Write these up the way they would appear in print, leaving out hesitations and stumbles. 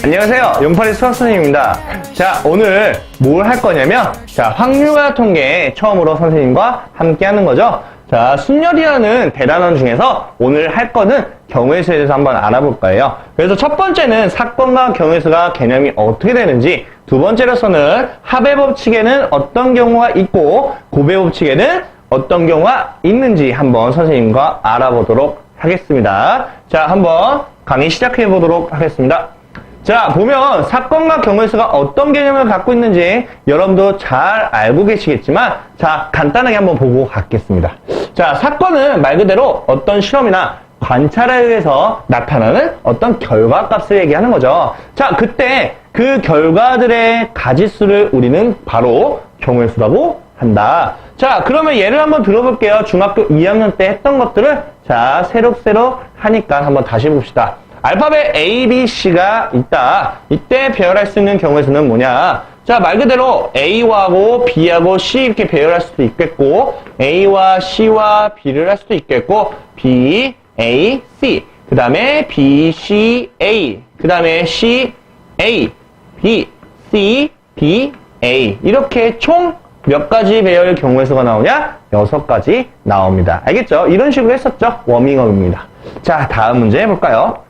안녕하세요. 용팔이 수학 선생님입니다. 자, 오늘 뭘 할 거냐면, 자, 확률과 통계 처음으로 선생님과 함께 하는 거죠. 자, 순열이라는 대단원 중에서 오늘 할 거는 경우의 수에 대해서 한번 알아볼 거예요. 그래서 첫 번째는 사건과 경우의 수가 개념이 어떻게 되는지, 두 번째로서는 합의 법칙에는 어떤 경우가 있고, 고배 법칙에는 어떤 경우가 있는지 한번 선생님과 알아보도록 하겠습니다. 자, 한번 강의 시작해 보도록 하겠습니다. 자, 보면 사건과 경우의 수가 어떤 개념을 갖고 있는지 여러분도 잘 알고 계시겠지만, 자, 간단하게 한번 보고 가겠습니다. 자, 사건은 말 그대로 어떤 실험이나 관찰에 의해서 나타나는 어떤 결과값을 얘기하는 거죠. 자, 그때 그 결과들의 가지수를 우리는 바로 경우의 수라고 한다. 자, 그러면 예를 한번 들어볼게요. 중학교 2학년 때 했던 것들을 자, 새록새록 하니까 한번 다시 봅시다. 알파벳 A, B, C가 있다. 이때 배열할 수 있는 경우의 수는 뭐냐? 자, 말 그대로 A하고 B하고 C 이렇게 배열할 수도 있겠고, A와 C와 B를 할 수도 있겠고, B, A, C. 그 다음에 B, C, A. 그 다음에 C, A, B, C, B, A. 이렇게 총 몇 가지 배열 경우의 수가 나오냐? 6가지 나옵니다. 알겠죠? 이런 식으로 했었죠? 워밍업입니다. 자, 다음 문제 해볼까요?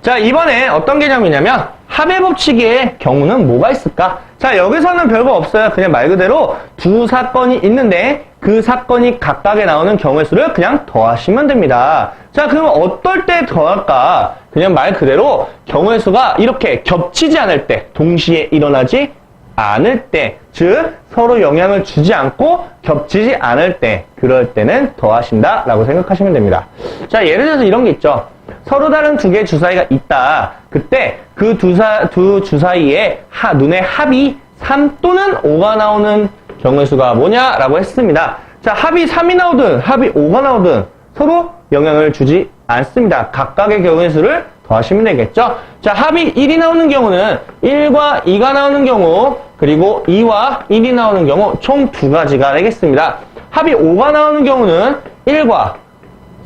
자, 이번에 어떤 개념이냐면 합의 법칙의 경우는 뭐가 있을까? 자, 여기서는 별거 없어요. 그냥 말 그대로 두 사건이 있는데 그 사건이 각각에 나오는 경우의 수를 그냥 더하시면 됩니다. 자, 그럼 어떨 때 더할까? 그냥 말 그대로 경우의 수가 이렇게 겹치지 않을 때, 동시에 일어나지 않을 때, 즉 서로 영향을 주지 않고 겹치지 않을 때, 그럴 때는 더하신다 라고 생각하시면 됩니다. 자, 예를 들어서 이런 게 있죠. 서로 다른 두 개의 주사위가 있다. 그때 그 두 주사위의 눈의 합이 3 또는 5가 나오는 경우의 수가 뭐냐? 라고 했습니다. 자, 합이 3이 나오든 합이 5가 나오든 서로 영향을 주지 않습니다. 각각의 경우의 수를 더하시면 되겠죠? 자, 합이 1이 나오는 경우는 1과 2가 나오는 경우, 그리고 2와 1이 나오는 경우 총 2가지가 되겠습니다. 합이 5가 나오는 경우는 1과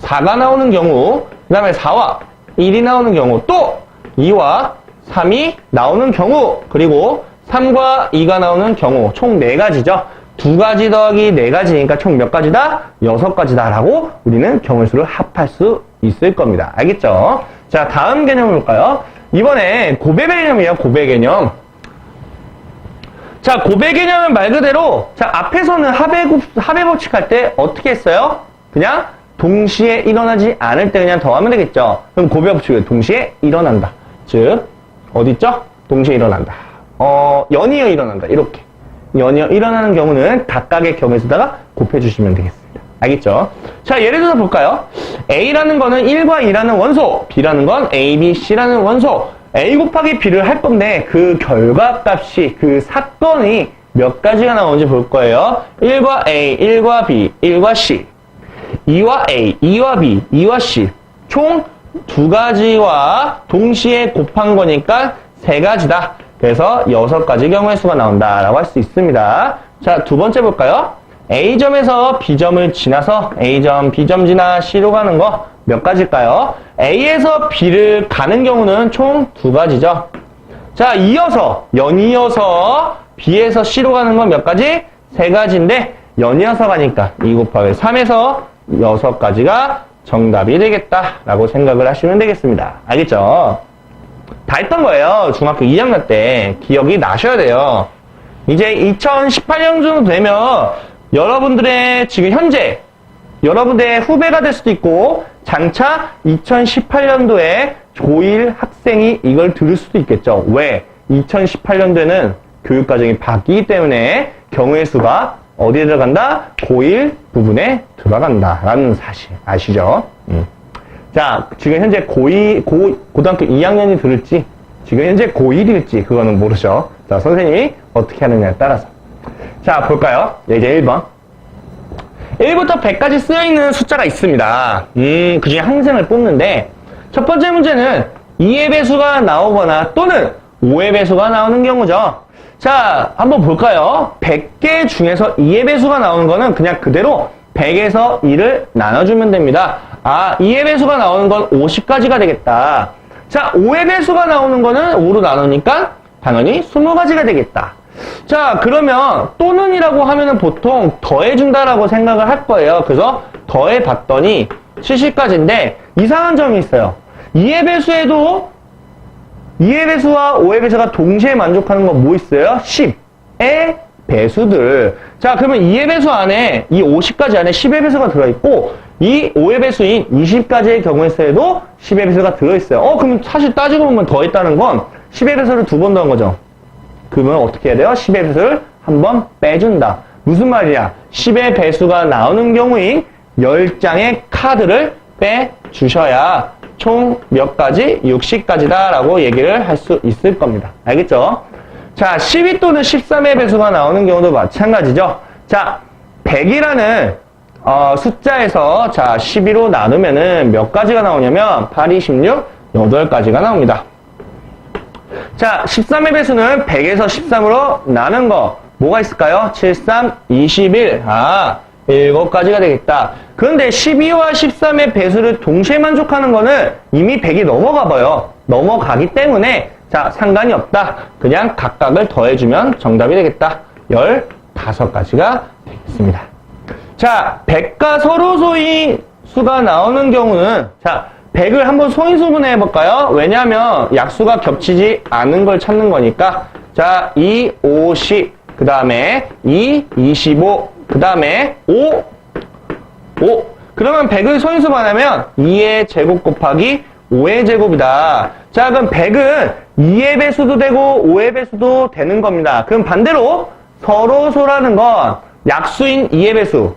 4가 나오는 경우, 그 다음에 4와 1이 나오는 경우, 또 2와 3이 나오는 경우, 그리고 3과 2가 나오는 경우 총 4가지죠. 2가지 더하기 4가지니까 총 몇 가지다? 6가지다 라고 우리는 경우의 수를 합할 수 있을 겁니다. 알겠죠? 자, 다음 개념을 볼까요? 이번에 고배 개념이에요. 고배 개념. 자, 고배 개념은 말 그대로, 자, 앞에서는 합의 법칙 할 때 어떻게 했어요? 그냥 동시에 일어나지 않을 때 그냥 더하면 되겠죠. 그럼 고배 법칙은 동시에 일어난다. 즉, 어딨죠? 동시에 일어난다. 연이어 일어난다. 이렇게. 연이어 일어나는 경우는 각각의 경우의 수다가 곱해주시면 되겠습니다. 알겠죠? 자, 예를 들어서 볼까요? A라는 거는 1과 2라는 원소, B라는 건 A, B, C라는 원소, A 곱하기 B를 할 건데 그 결과값이, 그 사건이 몇 가지가 나오는지 볼 거예요. 1과 A, 1과 B, 1과 C, 2와 A, 2와 B, 2와 C 총 2가지와 동시에 곱한 거니까 3가지다. 그래서 6가지 경우의 수가 나온다라고 할 수 있습니다. 자, 두 번째 볼까요? A점에서 B점을 지나서 A점, B점 지나 C로 가는 거 몇 가지일까요? A에서 B를 가는 경우는 총 2가지죠. 자, 연이어서 B에서 C로 가는 건 몇 가지? 3가지인데 연이어서 가니까 2 곱하기 3에서 6가지가 정답이 되겠다라고 생각을 하시면 되겠습니다. 알겠죠? 다 했던 거예요. 중학교 2학년 때. 기억이 나셔야 돼요. 이제 2018년 정도 되면 여러분들의 지금 현재 여러분들의 후배가 될 수도 있고 장차 2018년도에 고1 학생이 이걸 들을 수도 있겠죠. 왜? 2018년도에는 교육과정이 바뀌기 때문에 경우의 수가 어디에 들어간다? 고1 부분에 들어간다 라는 사실 아시죠? 자, 지금 현재 고등학교 2학년이 들을지 지금 현재 고1일지 그거는 모르죠. 자, 선생님이 어떻게 하느냐에 따라서. 자, 볼까요? 이제 1번. 1부터 100까지 쓰여있는 숫자가 있습니다. 그 중에 항생을 뽑는데, 첫 번째 문제는 2의 배수가 나오거나 또는 5의 배수가 나오는 경우죠. 자, 한번 볼까요? 100개 중에서 2의 배수가 나오는 거는 그냥 그대로 100에서 2를 나눠주면 됩니다. 아, 2의 배수가 나오는 건 50가지가 되겠다. 자, 5의 배수가 나오는 거는 5로 나누니까 당연히 20가지가 되겠다. 자, 그러면 또는이라고 하면은 보통 더해준다라고 생각을 할 거예요. 그래서 더해봤더니 70가지인데 이상한 점이 있어요. 2의 배수에도 2의 배수와 5의 배수가 동시에 만족하는 건 뭐 있어요? 10의 배수들. 자, 그러면 2의 배수 안에 이 50가지 안에 10의 배수가 들어있고 이 5의 배수인 20가지의 경우에서도 10의 배수가 들어있어요. 그러면 사실 따지고 보면 더했다는 건 10의 배수를 2번 더한 거죠. 그러면 어떻게 해야 돼요? 10의 배수를 한 번 빼준다. 무슨 말이야? 10의 배수가 나오는 경우인 10장의 카드를 빼주셔야 총 몇 가지? 60가지다 라고 얘기를 할 수 있을 겁니다. 알겠죠? 자, 12 또는 13의 배수가 나오는 경우도 마찬가지죠. 자, 100이라는 숫자에서 자 12로 나누면은 몇 가지가 나오냐면 8, 2, 16, 8가지가 나옵니다. 자, 13의 배수는 100에서 13으로 나눈 거 뭐가 있을까요? 7, 3, 21. 7가지가 되겠다. 그런데 12와 13의 배수를 동시에 만족하는 거는 이미 100이 넘어가 봐요. 넘어가기 때문에 자, 상관이 없다. 그냥 각각을 더해주면 정답이 되겠다. 15가지가 되겠습니다. 자, 100과 서로소인 수가 나오는 경우는 자, 100을 한번 소인수분해 해볼까요? 왜냐하면 약수가 겹치지 않은 걸 찾는 거니까 자, 2, 5, 10, 그 다음에 2, 25, 그 다음에 5. 그러면 100을 소인수분하면 2의 제곱 곱하기 5의 제곱이다. 자, 그럼 100은 2의 배수도 되고 5의 배수도 되는 겁니다. 그럼 반대로 서로소라는 건 약수인 2의 배수,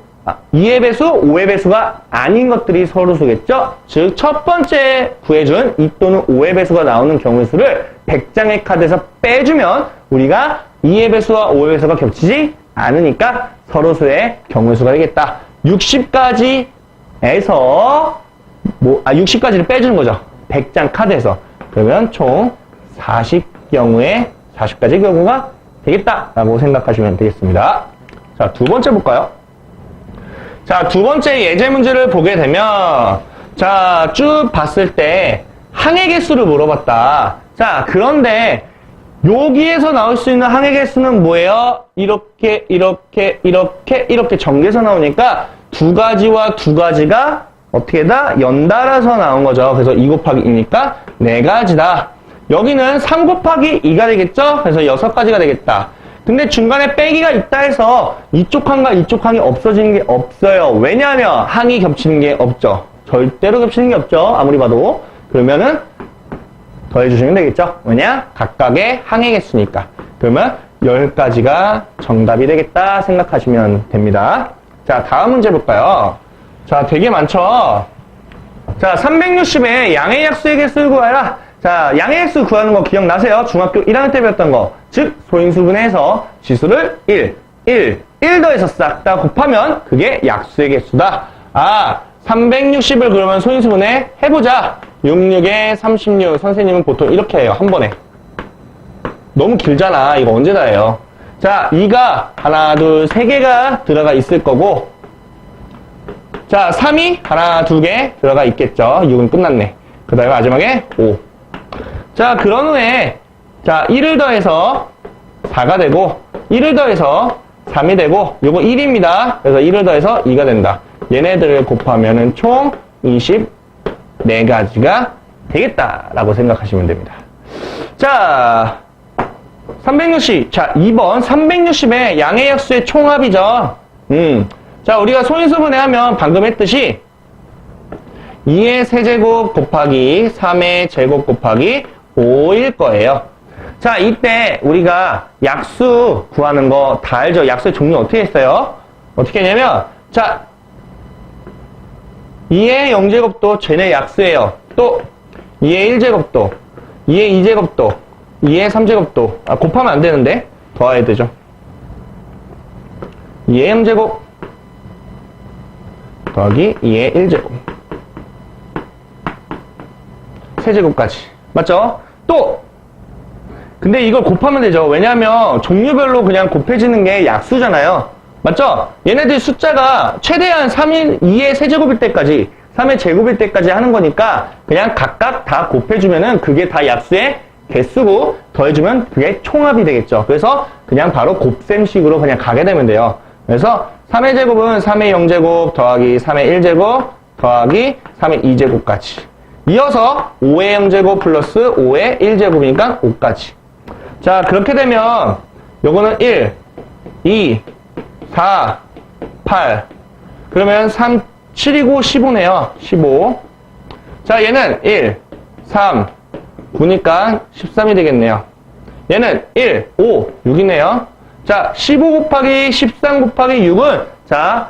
2의 배수, 5의 배수가 아닌 것들이 서로소겠죠? 즉, 첫 번째 구해준 2 또는 5의 배수가 나오는 경우의 수를 100장의 카드에서 빼주면 우리가 2의 배수와 5의 배수가 겹치지 않으니까 서로소의 경우의 수가 되겠다. 60가지에서 60가지를 빼주는 거죠. 100장 카드에서. 그러면 총 40경우에 40가지 경우가 되겠다라고 생각하시면 되겠습니다. 자, 두 번째 볼까요? 자, 두 번째 예제 문제를 보게 되면 자, 쭉 봤을 때 항의 개수를 물어봤다. 자, 그런데 여기에서 나올 수 있는 항의 개수는 뭐예요? 이렇게 전개해서 나오니까 두 가지와 두 가지가 어떻게 다 연달아서 나온 거죠. 그래서 2 곱하기 2니까 4가지다. 여기는 3 곱하기 2가 되겠죠? 그래서 6가지가 되겠다. 근데 중간에 빼기가 있다 해서 이쪽 항과 이쪽 항이 없어지는 게 없어요. 왜냐하면 항이 겹치는 게 없죠. 절대로 겹치는 게 없죠. 아무리 봐도. 그러면은 더해주시면 되겠죠. 왜냐? 각각의 항의 개수니까. 그러면 10가지가 정답이 되겠다 생각하시면 됩니다. 자, 다음 문제 볼까요? 자, 되게 많죠? 자, 360에 양의 약수의 개수를 구하라. 자, 양의 약수 구하는 거 기억나세요? 중학교 1학년 때 배웠던 거. 즉, 소인수분해서 지수를 1 더해서 싹 다 곱하면 그게 약수의 개수다. 360을 그러면 소인수분해 해보자. 66에 36. 선생님은 보통 이렇게 해요. 한 번에. 너무 길잖아. 이거 언제 다 해요? 자, 2가 하나, 둘, 3개가 들어가 있을 거고 자, 3이 하나, 2개 들어가 있겠죠. 6은 끝났네. 그 다음에 마지막에 5. 자, 그런 후에 자, 1을 더해서 4가 되고 1을 더해서 3이 되고 요거 1입니다. 그래서 1을 더해서 2가 된다. 얘네들을 곱하면은 총 24가지가 되겠다라고 생각하시면 됩니다. 자, 360. 자, 2번 360의 양의 약수의 총합이죠. 자, 우리가 소인수분해 하면 방금 했듯이 2의 세제곱 곱하기 3의 제곱 곱하기 5일 거예요. 자, 이때 우리가 약수 구하는 거 다 알죠? 약수의 종류 어떻게 했어요? 어떻게 했냐면 자, 2의 0제곱도 쟤네 약수예요. 또 2의 1제곱도 2의 2제곱도 2의 3제곱도 곱하면 안 되는데 더해야 되죠. 2의 0제곱 더하기 2의 1제곱 세제곱까지 맞죠? 또 근데 이걸 곱하면 되죠. 왜냐하면 종류별로 그냥 곱해지는 게 약수잖아요. 맞죠? 얘네들 숫자가 최대한 2의 세제곱일 때까지 3의 제곱일 때까지 하는 거니까 그냥 각각 다 곱해주면은 그게 다 약수의 개수고 더해주면 그게 총합이 되겠죠. 그래서 그냥 바로 곱셈식으로 그냥 가게 되면 돼요. 그래서 3의 제곱은 3의 0제곱 더하기 3의 1제곱 더하기 3의 2제곱까지. 이어서 5의 0제곱 플러스 5의 1제곱이니까 5까지. 자, 그렇게 되면 요거는 1, 2, 4, 8. 그러면 3, 7이고 15네요. 15. 자, 얘는 1, 3, 9니까 13이 되겠네요. 얘는 1, 5, 6이네요. 자, 15 곱하기 13 곱하기 6은 자,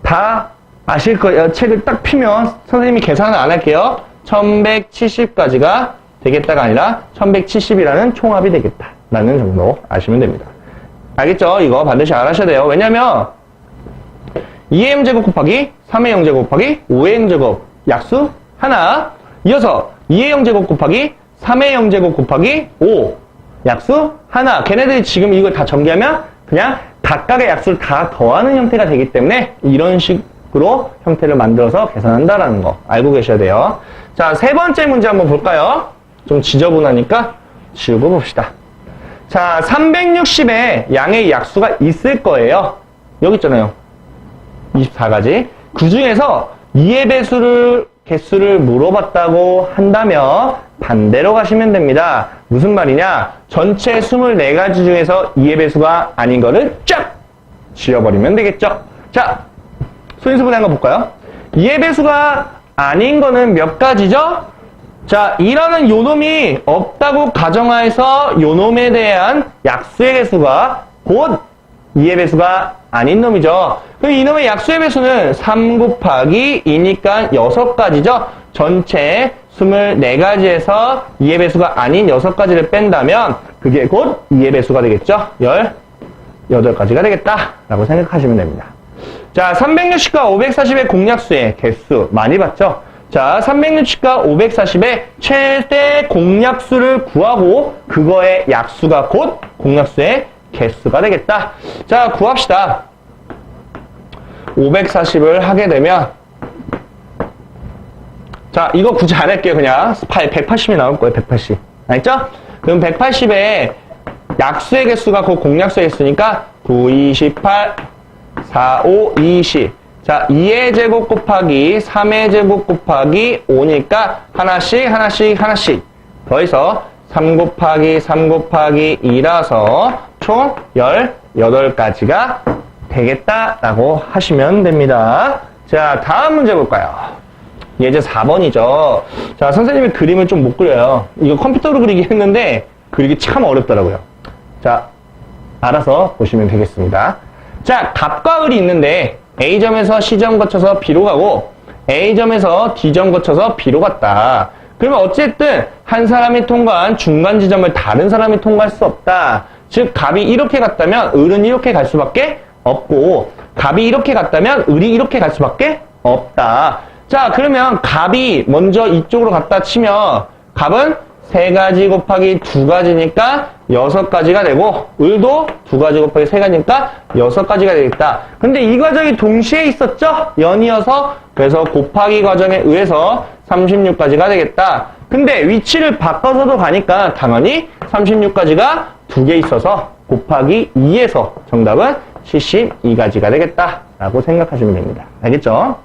다 아실 거예요. 책을 딱 피면 선생님이 계산을 안 할게요. 1170까지가 되겠다가 아니라 1170이라는 총합이 되겠다. 라는 정도 아시면 됩니다. 알겠죠? 이거 반드시 알아셔야 돼요. 왜냐면 2의 0제곱 곱하기 3의 0제곱 곱하기 5의 0제곱 약수 하나. 이어서 2의 0제곱 곱하기 3의 0제곱 곱하기 5 약수 하나. 걔네들이 지금 이걸 다 전개하면 그냥 각각의 약수를 다 더하는 형태가 되기 때문에 이런 식으로 형태를 만들어서 계산한다라는 거 알고 계셔야 돼요. 자, 세 번째 문제 한번 볼까요? 좀 지저분하니까 지우고 봅시다. 자, 360에 양의 약수가 있을 거예요. 여기 있잖아요. 24가지. 그 중에서 2의 배수를 개수를 물어봤다고 한다면 반대로 가시면 됩니다. 무슨 말이냐? 전체 24가지 중에서 2의 배수가 아닌 거를 쫙 지워버리면 되겠죠. 자, 소인수분해 한번 볼까요? 2의 배수가 아닌 거는 몇 가지죠? 자, 2라는 요놈이 없다고 가정하에서 요놈에 대한 약수의 개수가 곧 2의 배수가 아닌 놈이죠. 그럼 이놈의 약수의 배수는 3 곱하기 2니까 6가지죠. 전체 24가지에서 2의 배수가 아닌 6가지를 뺀다면 그게 곧 2의 배수가 되겠죠. 18가지가 되겠다 라고 생각하시면 됩니다. 자, 360과 540의 공약수의 개수 많이 봤죠? 자, 360과 540의 최대 공약수를 구하고 그거의 약수가 곧 공약수의 개수가 되겠다. 자, 구합시다. 540을 하게 되면 자, 이거 굳이 안 할게요. 그냥 180이 나올 거예요. 180. 알겠죠? 그럼 180의 약수의 개수가 곧 공약수의 개수니까 9, 28, 4, 5, 20. 자, 2의 제곱 곱하기 3의 제곱 곱하기 5니까 하나씩 더해서 3 곱하기 3 곱하기 2라서 총 18가지가 되겠다라고 하시면 됩니다. 자, 다음 문제 볼까요? 예제 4번이죠. 자, 선생님이 그림을 좀 못 그려요. 이거 컴퓨터로 그리기 했는데 그리기 참 어렵더라고요. 자, 알아서 보시면 되겠습니다. 자, 갑과 을이 있는데 A점에서 C점 거쳐서 B로 가고 A점에서 D점 거쳐서 B로 갔다. 그러면 어쨌든 한 사람이 통과한 중간 지점을 다른 사람이 통과할 수 없다. 즉 갑이 이렇게 갔다면 을은 이렇게 갈 수밖에 없고 갑이 이렇게 갔다면 을이 이렇게 갈 수밖에 없다. 자, 그러면 갑이 먼저 이쪽으로 갔다 치면 갑은 3가지 곱하기 2가지니까 6가지가 되고 을도 2가지 곱하기 3가지니까 6가지가 되겠다. 근데 이 과정이 동시에 있었죠? 연이어서 그래서 곱하기 과정에 의해서 36가지가 되겠다. 근데 위치를 바꿔서도 가니까 당연히 36가지가 2개 있어서 곱하기 2에서 정답은 72가지가 되겠다 라고 생각하시면 됩니다. 알겠죠?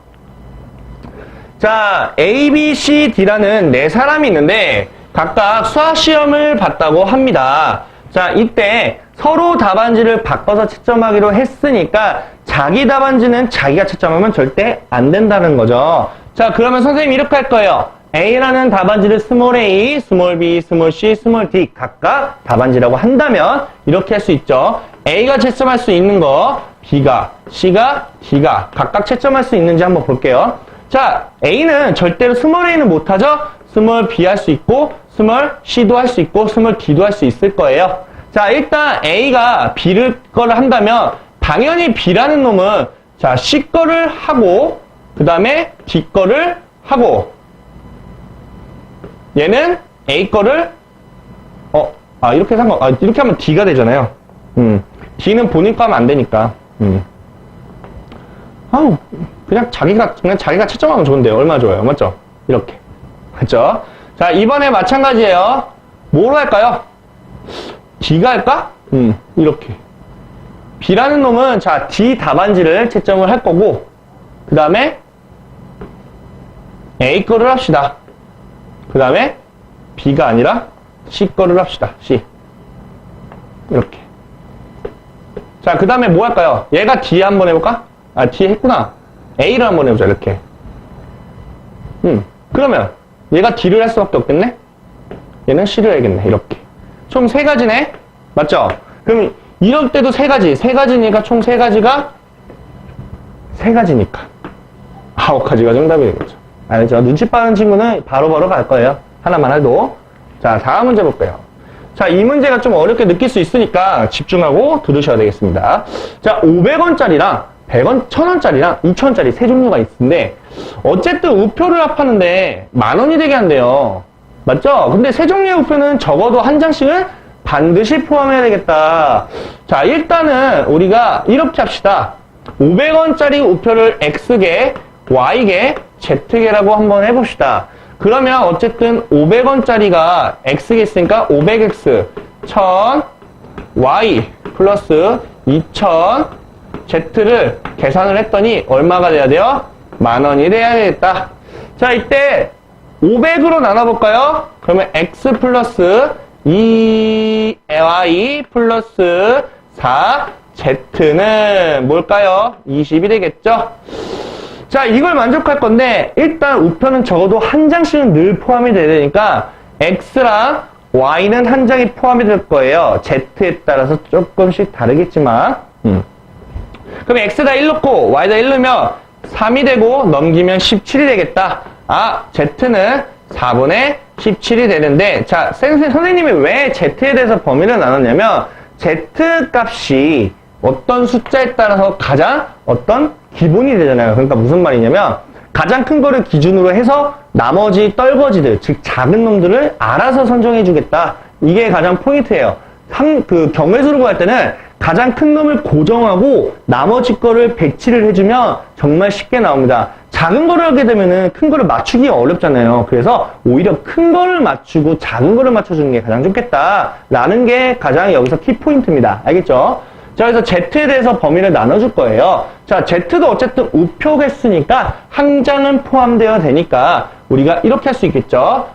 자, A, B, C, D라는 4사람이 있는데 각각 수학시험을 봤다고 합니다. 자, 이때 서로 답안지를 바꿔서 채점하기로 했으니까 자기 답안지는 자기가 채점하면 절대 안 된다는 거죠. 자, 그러면 선생님이 이렇게 할 거예요. A라는 답안지를 스몰 a, 스몰 b, 스몰 c, 스몰 d 각각 답안지라고 한다면 이렇게 할 수 있죠. A가 채점할 수 있는 거, B가, C가, D가 각각 채점할 수 있는지 한번 볼게요. 자, A는 절대로 스몰 a는 못하죠? 스몰 b 할 수 있고 스몰 c도 할 수 있고 스몰 d도 할 수 있을 거예요. 자, 일단 A가 B를 거를 한다면 당연히 B라는 놈은 자, C 거를 하고 그 다음에 D 거를 하고 얘는 A 거를 이렇게 이렇게 하면 D가 되잖아요. D는 본인 거 하면 안 되니까. 그냥 자기가 채점하면 좋은데요. 얼마나 좋아요. 맞죠? 이렇게. 맞죠? 자, 이번에 마찬가지예요. 뭐로 할까요? D가 할까? 이렇게. B라는 놈은, 자, D 답안지를 채점을 할 거고, 그 다음에 A 거를 합시다. 그 다음에 B가 아니라 C 거를 합시다. C. 이렇게. 자, 그 다음에 뭐 할까요? 얘가 D 한번 해볼까? 아, D 했구나. A를 한번 해보자, 이렇게. 그러면 얘가 D를 할 수밖에 없겠네? 얘는 C를 해야겠네, 이렇게. 총 3가지네? 맞죠? 그럼 이럴 때도 3가지니까 총 3가지가 3가지니까 9가지가 정답이 되겠죠. 알죠? 눈치 빠른 친구는 바로바로 갈 거예요. 하나만 해도. 자, 다음 문제 볼게요. 자, 이 문제가 좀 어렵게 느낄 수 있으니까 집중하고 들으셔야 되겠습니다. 자, 500원짜리랑 100원, 1000원짜리랑 2000원짜리 세 종류가 있는데, 어쨌든 우표를 합하는데 10,000원이 되게 한대요. 맞죠? 근데 세 종류의 우표는 적어도 한 장씩은 반드시 포함해야 되겠다. 자, 일단은 우리가 이렇게 합시다. 500원짜리 우표를 X개, Y개, Z개라고 한번 해봅시다. 그러면 어쨌든 500원짜리가 X개 있으니까 500X, 1000, Y 플러스 2000, Z를 계산을 했더니 얼마가 돼야 돼요? 10,000원이 돼야 되겠다. 자, 이때 500으로 나눠볼까요? 그러면 X 플러스 2Y 플러스 4, Z는 뭘까요? 20이 되겠죠? 자, 이걸 만족할 건데, 일단 우표는 적어도 한 장씩은 늘 포함이 돼야 되니까, X랑 Y는 한 장이 포함이 될 거예요. Z에 따라서 조금씩 다르겠지만. 그럼 X다 1 넣고, Y다 1 넣으면 3이 되고, 넘기면 17이 되겠다. 아, Z는 4분의 17이 되는데, 자, 선생님이 왜 Z에 대해서 범위를 나눴냐면, Z 값이 어떤 숫자에 따라서 가장 어떤 기본이 되잖아요. 그러니까 무슨 말이냐면 가장 큰 거를 기준으로 해서 나머지 떨거지들, 즉 작은 놈들을 알아서 선정해 주겠다. 이게 가장 포인트예요. 그 경우수를 구할 때는 가장 큰 놈을 고정하고 나머지 거를 배치를 해주면 정말 쉽게 나옵니다. 작은 거를 하게 되면은 큰 거를 맞추기 어렵잖아요. 그래서 오히려 큰 거를 맞추고 작은 거를 맞춰주는 게 가장 좋겠다라는 게 가장 여기서 키포인트입니다. 알겠죠? 자, 그래서 Z에 대해서 범위를 나눠줄 거예요. 자, Z도 어쨌든 우표 개수니까 한 장은 포함되어야 되니까 우리가 이렇게 할 수 있겠죠.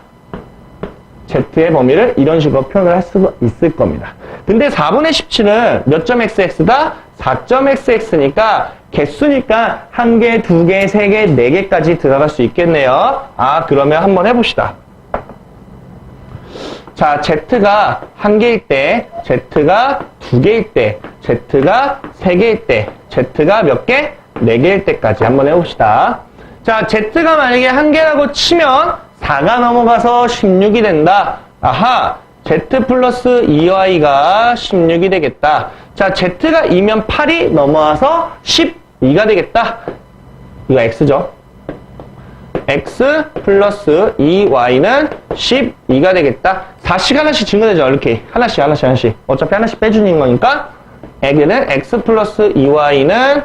Z의 범위를 이런 식으로 표현을 할 수 있을 겁니다. 근데 4분의 17은 몇 점 XX다? 4점 XX니까 개수니까 1개, 2개, 3개, 4개까지 들어갈 수 있겠네요. 아, 그러면 한번 해봅시다. 자, Z가 1개일 때, Z가 2개일 때, Z가 3개일 때, Z가 몇 개? 4개일 때까지 한번 해봅시다. 자, Z가 만약에 1개라고 치면 4가 넘어가서 16이 된다. 아하, Z 플러스 2Y가 16이 되겠다. 자, Z가 2면 8이 넘어와서 12가 되겠다. 이거 X죠. X 플러스 2Y는 12가 되겠다. 4씩 하나씩 증가되죠. 이렇게 하나씩. 어차피 하나씩 빼주는 거니까 여기는 X 플러스 2Y는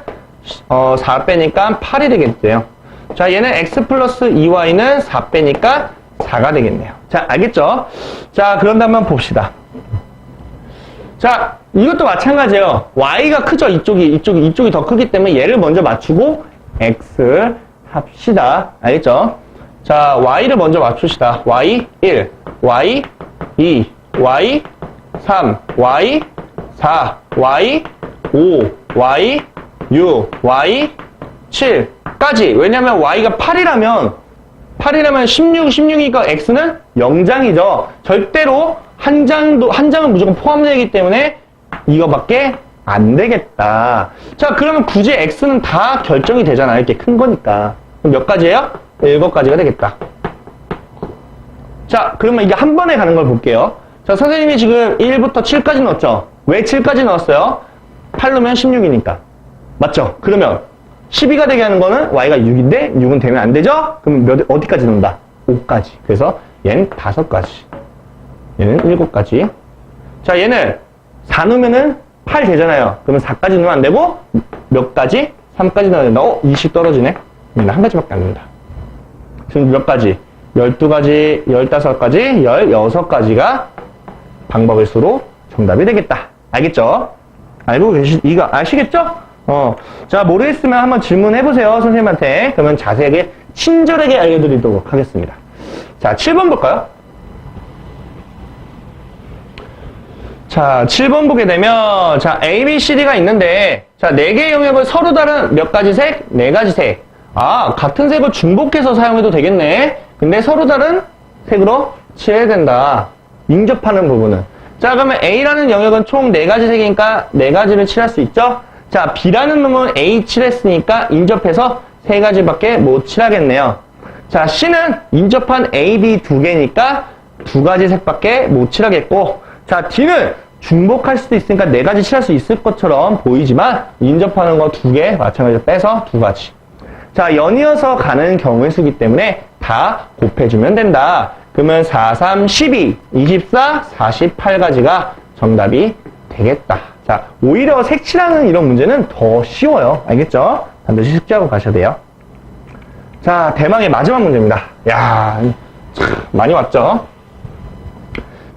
4 빼니까 8이 되겠대요. 자, 얘는 X 플러스 2Y는 4 빼니까 4가 되겠네요. 자, 알겠죠? 자, 그런데 한번 봅시다. 자, 이것도 마찬가지예요. Y가 크죠? 이쪽이 더 크기 때문에 얘를 먼저 맞추고 X를 합시다. 알겠죠? 자, Y를 먼저 맞춥시다. Y 1, Y 2, Y 3, Y 4, Y 5, Y 6, Y 7까지. 왜냐면 Y가 8이라면 16이니까 X는 0장이죠. 절대로 한 장은 무조건 포함되기 때문에 이거밖에 안 되겠다. 자, 그러면 굳이 X는 다 결정이 되잖아요. 이렇게 큰 거니까. 그럼 몇 가지예요? 7가지가 되겠다. 자, 그러면 이게 한 번에 가는 걸 볼게요. 자, 선생님이 지금 1부터 7까지 넣었죠? 왜 7까지 넣었어요? 8 넣으면 16이니까. 맞죠? 그러면 12가 되게 하는 거는 Y가 6인데 6은 되면 안 되죠? 그럼 어디까지 넣는다? 5까지. 그래서 얘는 5가지. 얘는 7가지. 자, 얘는 4 넣으면은 8 되잖아요. 그러면 4까지 넣으면 안 되고 몇 가지? 3까지 넣어야 된다. 20 떨어지네. 한 가지밖에 안 된다. 지금 몇 가지? 12가지, 15가지, 16가지가 방법의 수로 정답이 되겠다. 알겠죠? 이거 아시겠죠? 자, 모르겠으면 한번 질문해보세요, 선생님한테. 그러면 자세하게, 친절하게 알려드리도록 하겠습니다. 자, 7번 볼까요? 자, 7번 보게 되면, 자, A, B, C, D가 있는데, 자, 4개의 영역을 서로 다른 몇 가지 색? 4가지 색. 같은 색을 중복해서 사용해도 되겠네. 근데 서로 다른 색으로 칠해야 된다. 인접하는 부분은. 자, 그러면 A라는 영역은 총 4가지 색이니까 4가지를 칠할 수 있죠? 자, B라는 놈은 A 칠했으니까 인접해서 3가지밖에 못 칠하겠네요. 자, C는 인접한 A, B 2개니까 2가지 색밖에 못 칠하겠고, 자, D는 중복할 수도 있으니까 4가지 칠할 수 있을 것처럼 보이지만 인접하는 거 2개 마찬가지로 빼서 2가지. 자, 연이어서 가는 경우의 수기 때문에 다 곱해주면 된다. 그러면 4, 3, 12, 24, 48가지가 정답이 되겠다. 자, 오히려 색칠하는 이런 문제는 더 쉬워요. 알겠죠? 반드시 숙지하고 가셔야 돼요. 자, 대망의 마지막 문제입니다. 야, 참 많이 왔죠?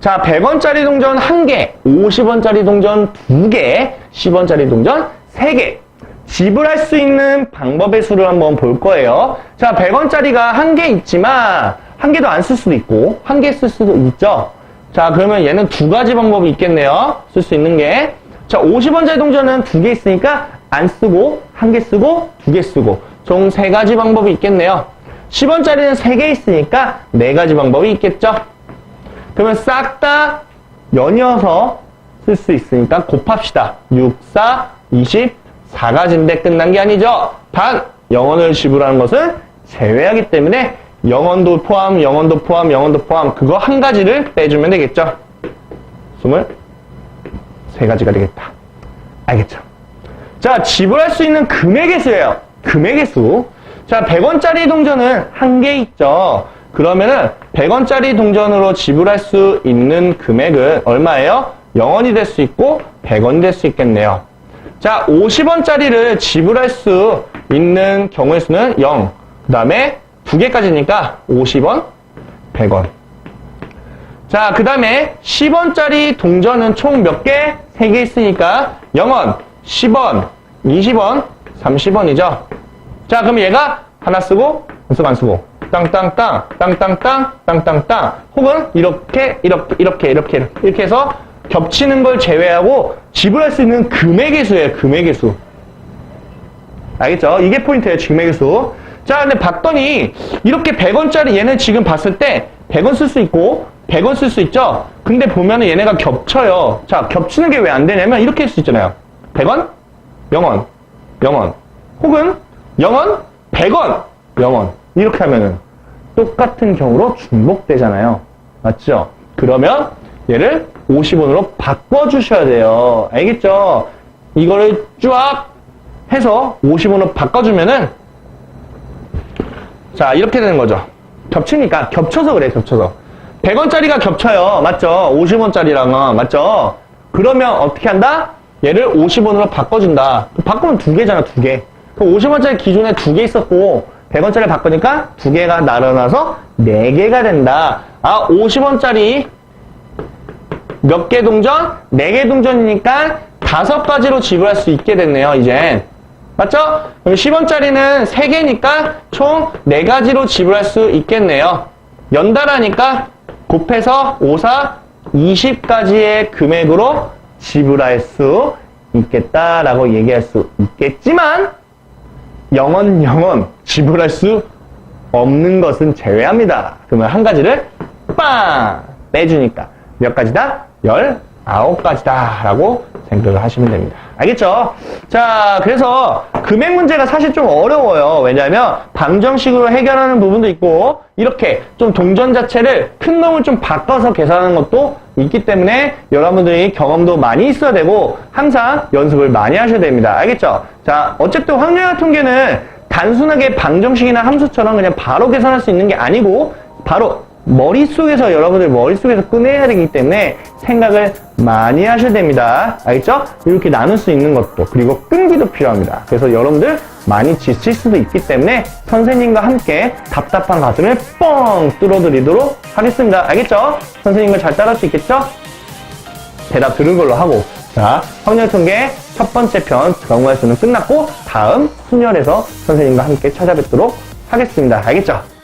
자, 100원짜리 동전 1개, 50원짜리 동전 2개, 10원짜리 동전 3개. 지불할 수 있는 방법의 수를 한번 볼 거예요. 자, 100원짜리가 1개 있지만 1개도 안 쓸 수도 있고 1개 쓸 수도 있죠. 자, 그러면 얘는 2가지 방법이 있겠네요. 쓸 수 있는 게. 자, 50원짜리 동전은 2개 있으니까 안 쓰고 1개 쓰고 2개 쓰고 총 3가지 방법이 있겠네요. 10원짜리는 3개 있으니까 4가지 방법이 있겠죠. 그러면 싹 다 연이어서 쓸 수 있으니까 곱합시다. 6, 4, 24가지인데 끝난 게 아니죠. 단, 영원을 지불하는 것은 제외하기 때문에 영원도 포함, 영원도 포함, 영원도 포함 그거 한 가지를 빼주면 되겠죠. 23가지가 되겠다. 알겠죠? 자, 지불할 수 있는 금액의 수예요. 금액의 수. 자, 100원짜리 동전은 1개 있죠. 그러면은 100원짜리 동전으로 지불할 수 있는 금액은 얼마예요? 0원이 될 수 있고 100원이 될 수 있겠네요. 자, 50원짜리를 지불할 수 있는 경우의 수는 0. 그 다음에 2개까지니까 50원, 100원. 자, 그 다음에 10원짜리 동전은 총 몇 개? 3개 있으니까 0원, 10원, 20원, 30원이죠. 자, 그럼 얘가 하나 쓰고 안 쓰고 땅땅땅, 땅땅땅, 땅땅땅 혹은 이렇게 해서 겹치는 걸 제외하고 지불할 수 있는 금액의 수예요. 금액의 수. 알겠죠? 이게 포인트예요. 금액의 수. 자, 근데 봤더니 이렇게 100원짜리 얘는 지금 봤을 때 100원 쓸 수 있고 100원 쓸 수 있죠? 근데 보면은 얘네가 겹쳐요. 자, 겹치는 게 왜 안 되냐면 이렇게 할 수 있잖아요. 100원, 0원, 0원. 혹은 0원, 100원, 0원. 이렇게 하면은 똑같은 경우로 중복되잖아요. 맞죠? 그러면 얘를 50원으로 바꿔주셔야 돼요. 알겠죠? 이거를 쫙 해서 50원으로 바꿔주면은 자, 이렇게 되는 거죠. 겹치니까. 겹쳐서 그래, 겹쳐서. 100원짜리가 겹쳐요. 맞죠? 50원짜리랑은. 맞죠? 그러면 어떻게 한다? 얘를 50원으로 바꿔준다. 바꾸면 2개잖아, 2개. 그럼 50원짜리 기존에 2개 있었고 100원짜리 바꾸니까 2개가 날아나서 4개가 된다. 50원짜리 몇 개 동전? 4개 동전이니까 5가지로 지불할 수 있게 됐네요, 이젠. 맞죠? 그럼 10원짜리는 3개니까 총 4가지로 지불할 수 있겠네요. 연달아니까 곱해서 5, 4, 20가지의 금액으로 지불할 수 있겠다라고 얘기할 수 있겠지만 영원 지불할 수 없는 것은 제외합니다. 그러면 한 가지를 빵! 빼주니까 몇 가지다? 19가지다 라고 생각을 하시면 됩니다. 알겠죠? 자, 그래서 금액 문제가 사실 좀 어려워요. 왜냐하면 방정식으로 해결하는 부분도 있고 이렇게 좀 동전 자체를 큰 놈을 좀 바꿔서 계산하는 것도 있기 때문에 여러분들이 경험도 많이 있어야 되고 항상 연습을 많이 하셔야 됩니다. 알겠죠? 자, 어쨌든 확률화 통계는 단순하게 방정식이나 함수처럼 그냥 바로 계산할 수 있는 게 아니고 바로 머릿속에서, 여러분들 머릿속에서 꺼내야 되기 때문에 생각을 많이 하셔야 됩니다. 알겠죠? 이렇게 나눌 수 있는 것도, 그리고 끈기도 필요합니다. 그래서 여러분들 많이 지칠 수도 있기 때문에 선생님과 함께 답답한 가슴을 뻥 뚫어드리도록 하겠습니다. 알겠죠? 선생님과 잘 따라할 수 있겠죠? 대답 들은 걸로 하고. 자, 확률 통계 첫 번째 편 경우의 수는 끝났고, 다음 순열에서 선생님과 함께 찾아뵙도록 하겠습니다. 알겠죠?